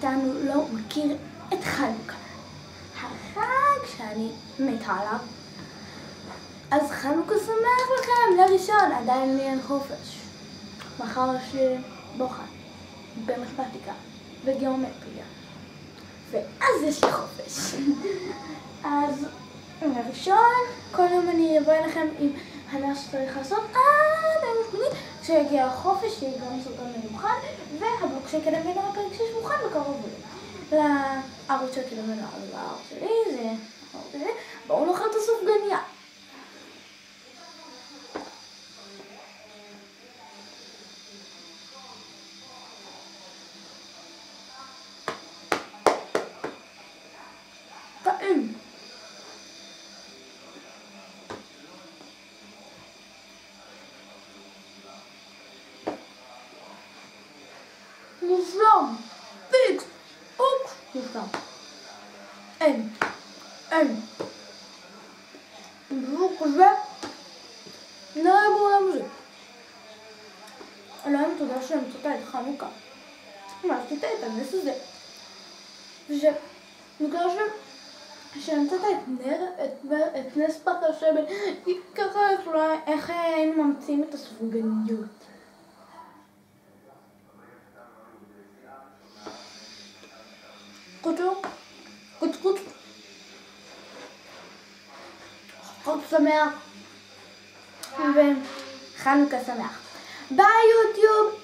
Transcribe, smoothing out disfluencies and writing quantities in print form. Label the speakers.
Speaker 1: מאיתנו לא מכיר את חנוכה, החג שאני מתה עליו. אז חנוכה שמח לכם, לראשון, עדיין לי אין חופש. מחר יש לי בוחן במתמטיקה וגיאומטריה, ואז יש לי חופש. אז לראשון, כל יום אני אבוא אליכם עם הנס שצריך לעשות עד היום השמינית, כשיגיע החופש, שיהיה גם סרטון מיוחד, והבלוג של קדם ונוער הפרק 6 מוכן בקרוב. לערוץ של קדם ונוער, לערוץ שלי, זה הערוץ שלי. בואו נאכל את הסופגניה. טעים. מושלם, פיקס, אוק, מושלם. אין. משהו כזה, נראה בעולם הזה. אלוהים תודה שהמצאת את חנוכה. מה עשית את הנס הזה? ושנקרא שהמצאת את נס פת השמן, ככה איך היינו ממציאים את הסופגניות. קוץ. חג שמח וחנוכה שמח. ביי יוטיוב.